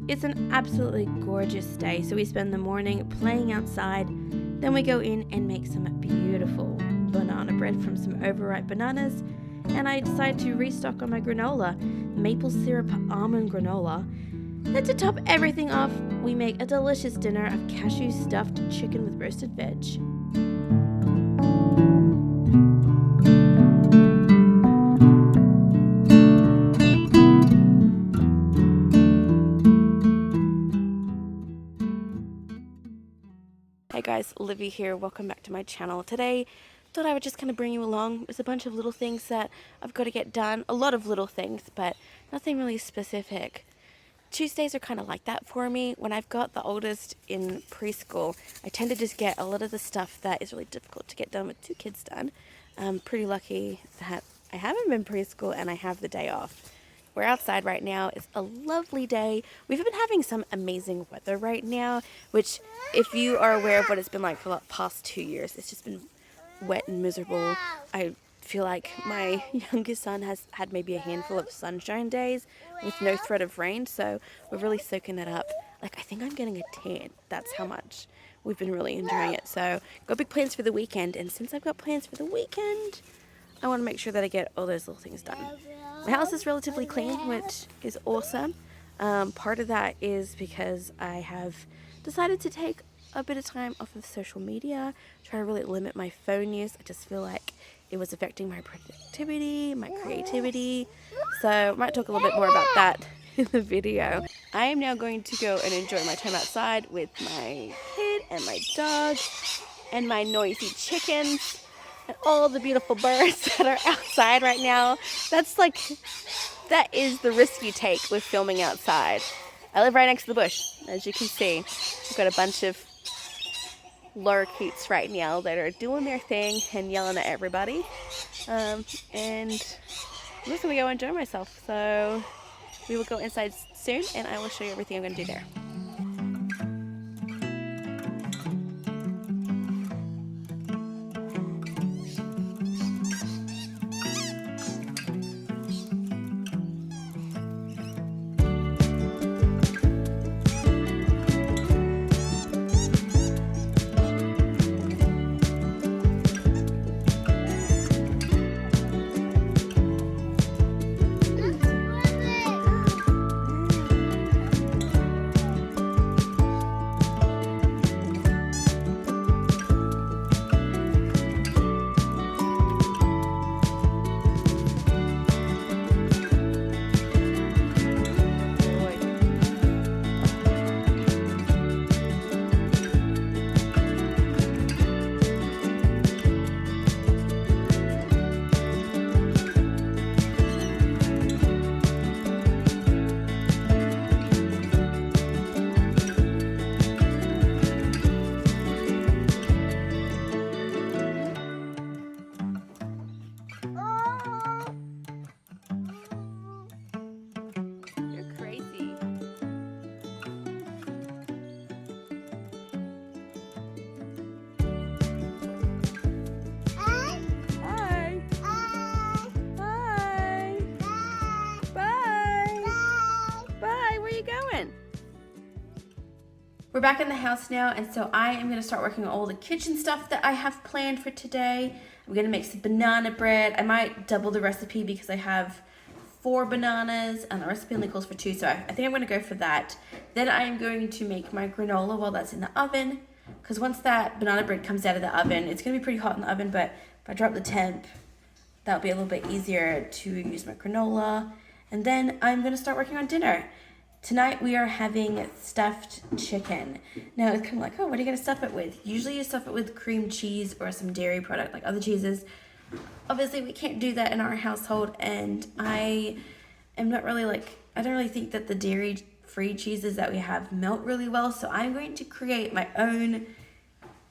It's an absolutely gorgeous day, so we spend the morning playing outside, then we go in and make some beautiful banana bread from some overripe bananas, and I decide to restock on my granola, maple syrup almond granola. Then to top everything off, we make a delicious dinner of cashew stuffed chicken with roasted veg. Hey guys, Livvy here. Welcome back to my channel. Today, thought I would just kind of bring you along. There's a bunch of little things that I've got to get done. A lot of little things, but nothing really specific. Tuesdays are kind of like that for me. When I've got the oldest in preschool, I tend to just get a lot of the stuff that is really difficult to get done with 2 kids done. I'm pretty lucky that I have him in preschool and I have the day off. We're outside right now. It's a lovely day. We've been having some amazing weather right now, which if you are aware of what it's been like for the past 2 years, it's just been wet and miserable. I feel like my youngest son has had maybe a handful of sunshine days with no threat of rain, so we're really soaking that up. Like, I think I'm getting a tan. That's how much we've been really enjoying it. So got big plans for the weekend, and since I've got plans for the weekend, I want to make sure that I get all those little things done. My house is relatively clean, which is awesome. Part of that is because I have decided to take a bit of time off of social media, try to really limit my phone use. I just feel like it was affecting my productivity, my creativity. So I might talk a little bit more about that in the video. I am now going to go and enjoy my time outside with my kid and my dog and my noisy chickens and all the beautiful birds that are outside right now. That is the risk you take with filming outside. I live right next to the bush, as you can see. I've got a bunch of lorikeets right now that are doing their thing and yelling at everybody. And I'm just gonna go enjoy myself. So we will go inside soon and I will show you everything I'm gonna do there. We're back in the house now, and so I am going to start working on all the kitchen stuff that I have planned for today. I'm going to make some banana bread. I might double the recipe because I have 4 bananas and the recipe only calls for 2, so I think I'm going to go for that. Then I am going to make my granola while that's in the oven, because once that banana bread comes out of the oven, it's going to be pretty hot in the oven, but if I drop the temp, that'll be a little bit easier to use my granola. And then I'm going to start working on dinner. Tonight we are having stuffed chicken. Now it's kind of like, oh, what are you going to stuff it with? Usually you stuff it with cream cheese or some dairy product like other cheeses. Obviously we can't do that in our household, and I don't really think that the dairy-free cheeses that we have melt really well, so I'm going to create my own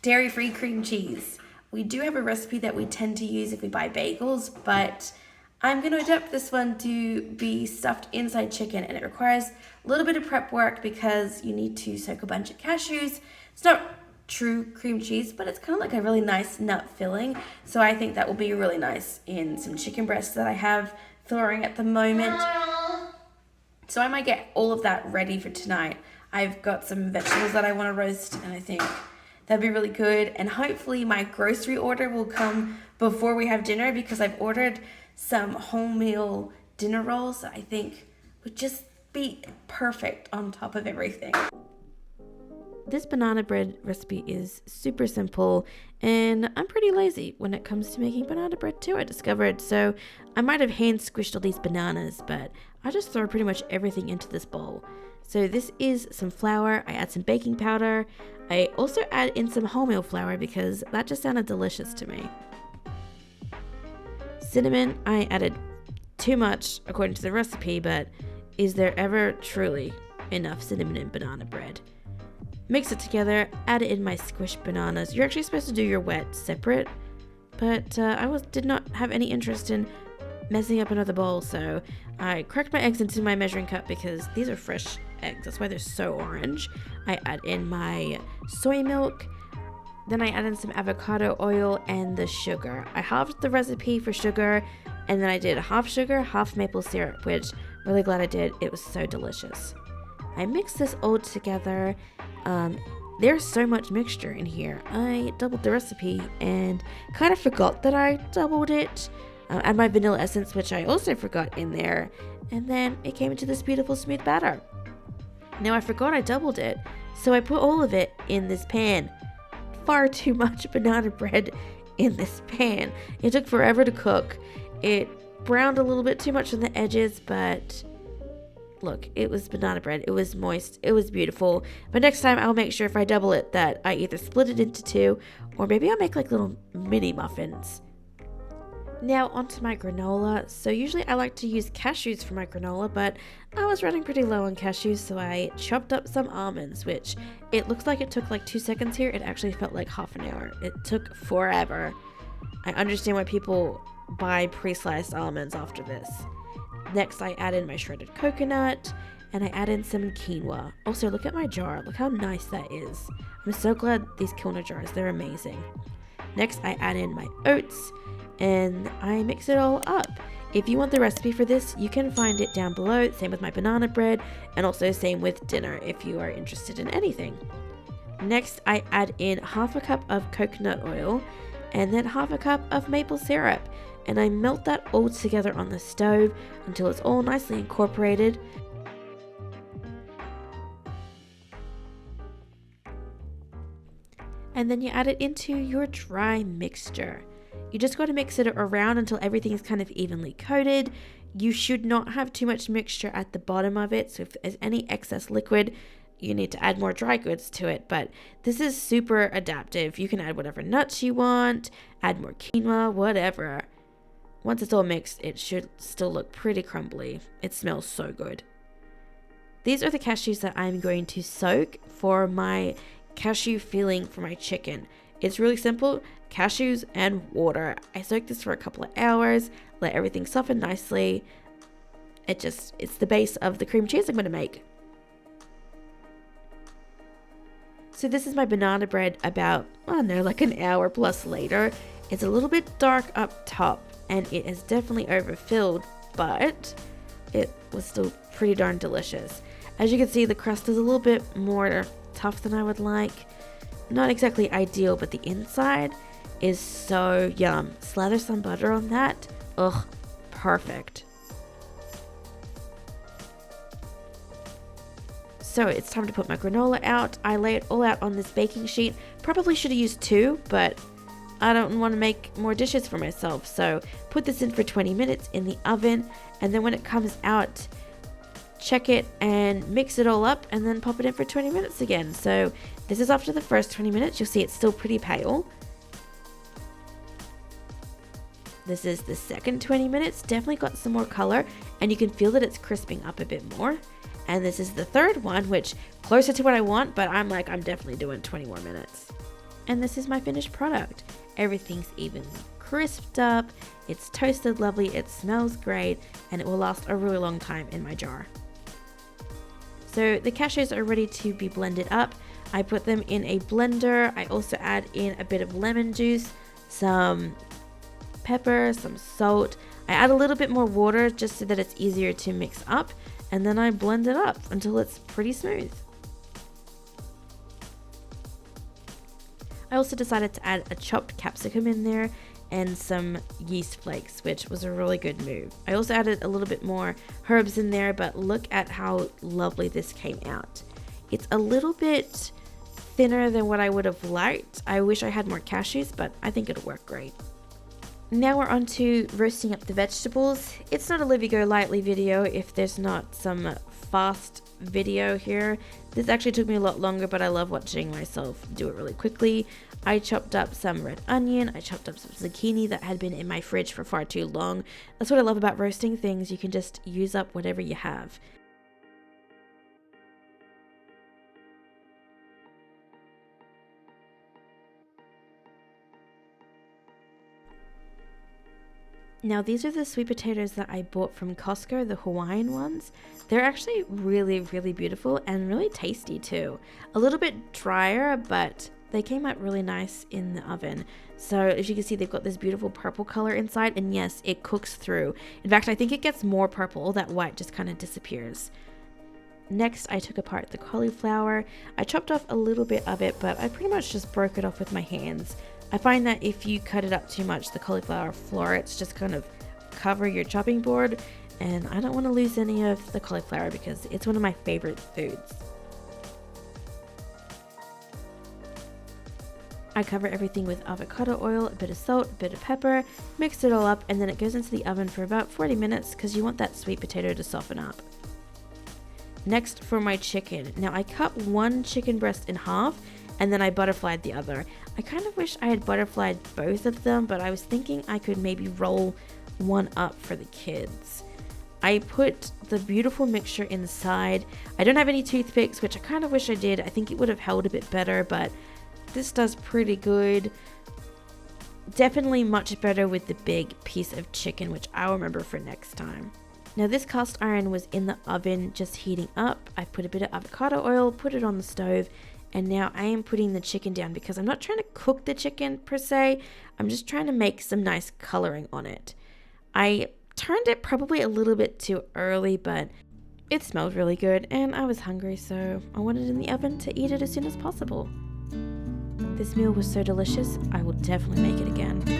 dairy-free cream cheese. We do have a recipe that we tend to use if we buy bagels, but I'm going to adapt this one to be stuffed inside chicken, and it requires a little bit of prep work because you need to soak a bunch of cashews. It's not true cream cheese, but it's kind of like a really nice nut filling, so I think that will be really nice in some chicken breasts that I have thawing at the moment. So I might get all of that ready for tonight. I've got some vegetables that I want to roast, and I think that'd be really good. And hopefully my grocery order will come before we have dinner, because I've ordered some wholemeal dinner rolls that I think would just be perfect on top of everything. This banana bread recipe is super simple, and I'm pretty lazy when it comes to making banana bread too, I discovered. So I might have hand squished all these bananas, but I just throw pretty much everything into this bowl. So this is some flour, I add some baking powder, I also add in some wholemeal flour because that just sounded delicious to me. Cinnamon, I added too much according to the recipe, but is there ever truly enough cinnamon in banana bread? Mix it together, add in my squished bananas. You're actually supposed to do your wet separate, but I did not have any interest in messing up another bowl, so I cracked my eggs into my measuring cup because these are fresh eggs, that's why they're so orange. I add in my soy milk, then I add in some avocado oil and the sugar. I halved the recipe for sugar, and then I did half sugar, half maple syrup, which I'm really glad I did. It was so delicious. I mixed this all together. There's so much mixture in here. I doubled the recipe and kind of forgot that I doubled it. Add my vanilla essence, which I also forgot in there, and then it came into this beautiful smooth batter. Now I forgot I doubled it, so I put all of it in this pan. Far too much banana bread in this pan. It took forever to cook. It browned a little bit too much on the edges, but look, it was banana bread. It was moist. It was beautiful. But next time I'll make sure if I double it that I either split it into two, or maybe I'll make like little mini muffins. Now onto my granola. So usually I like to use cashews for my granola, but I was running pretty low on cashews, so I chopped up some almonds, which it looks like it took like 2 seconds here. It actually felt like half an hour. It took forever. I understand why people buy pre-sliced almonds after this. Next, I add in my shredded coconut, and I add in some quinoa. Also, look at my jar. Look how nice that is. I'm so glad these quinoa jars, they're amazing. Next, I add in my oats, and I mix it all up. If you want the recipe for this, you can find it down below. Same with my banana bread, and also same with dinner if you are interested in anything. Next, I add in half a cup of coconut oil, and then half a cup of maple syrup. And I melt that all together on the stove until it's all nicely incorporated. And then you add it into your dry mixture. You just got to mix it around until everything is kind of evenly coated. You should not have too much mixture at the bottom of it, so if there's any excess liquid, you need to add more dry goods to it. But this is super adaptive. You can add whatever nuts you want, add more quinoa, whatever. Once it's all mixed, it should still look pretty crumbly. It smells so good. These are the cashews that I'm going to soak for my cashew filling for my chicken. It's really simple, cashews and water. I soak this for a couple of hours, let everything soften nicely. It's the base of the cream cheese I'm going to make. So this is my banana bread about, I don't know, like an hour plus later. It's a little bit dark up top, and it is definitely overfilled, but it was still pretty darn delicious. As you can see, the crust is a little bit more tough than I would like. Not exactly ideal, but the inside is so yum. Slather some butter on that. Ugh, perfect. So it's time to put my granola out. I lay it all out on this baking sheet. Probably should have used 2, but I don't want to make more dishes for myself, so put this in for 20 minutes in the oven, and then when it comes out, check it and mix it all up, and then pop it in for 20 minutes again. So this is after the first 20 minutes. You'll see it's still pretty pale. This is the second 20 minutes, definitely got some more color, and you can feel that it's crisping up a bit more. And this is the third one, which closer to what I want, but I'm definitely doing 20 more minutes. And this is my finished product. Everything's evenly crisped up, it's toasted lovely, it smells great, and it will last a really long time in my jar. So the cashews are ready to be blended up. I put them in a blender. I also add in a bit of lemon juice, some pepper, some salt. I add a little bit more water just so that it's easier to mix up. and then I blend it up until it's pretty smooth. I also decided to add a chopped capsicum in there and some yeast flakes, which was a really good move. I also added a little bit more herbs in there, but look at how lovely this came out. It's a little bit thinner than what I would have liked. I wish I had more cashews, but I think it'll work great. Now we're on to roasting up the vegetables. It's not a Livvy Golightly video if there's not some fast video here. This actually took me a lot longer, but I love watching myself do it really quickly. I chopped up some red onion, I chopped up some zucchini that had been in my fridge for far too long. That's what I love about roasting things, you can just use up whatever you have. Now these are the sweet potatoes that I bought from Costco, the Hawaiian ones. They're actually really beautiful and really tasty too. A little bit drier, but they came out really nice in the oven. So as you can see, they've got this beautiful purple color inside, and yes, it cooks through. In fact, I think it gets more purple. All that white just kind of disappears. Next, I took apart the cauliflower. I chopped off a little bit of it, but I pretty much just broke it off with my hands. I find that if you cut it up too much, the cauliflower florets just kind of cover your chopping board, and I don't want to lose any of the cauliflower because it's one of my favorite foods. I cover everything with avocado oil, a bit of salt, a bit of pepper, mix it all up, and then it goes into the oven for about 40 minutes because you want that sweet potato to soften up. Next, for my chicken. Now I cut one chicken breast in half and then I butterflied the other. I kind of wish I had butterflied both of them, but I was thinking I could maybe roll one up for the kids. I put the beautiful mixture inside. I don't have any toothpicks, which I kind of wish I did. I think it would have held a bit better, but this does pretty good. Definitely much better with the big piece of chicken, which I'll remember for next time. Now this cast iron was in the oven just heating up. I put a bit of avocado oil, put it on the stove, and now I am putting the chicken down because I'm not trying to cook the chicken per se. I'm just trying to make some nice coloring on it. I turned it probably a little bit too early, but it smelled really good and I was hungry, so I wanted it in the oven to eat it as soon as possible. This meal was so delicious, I will definitely make it again.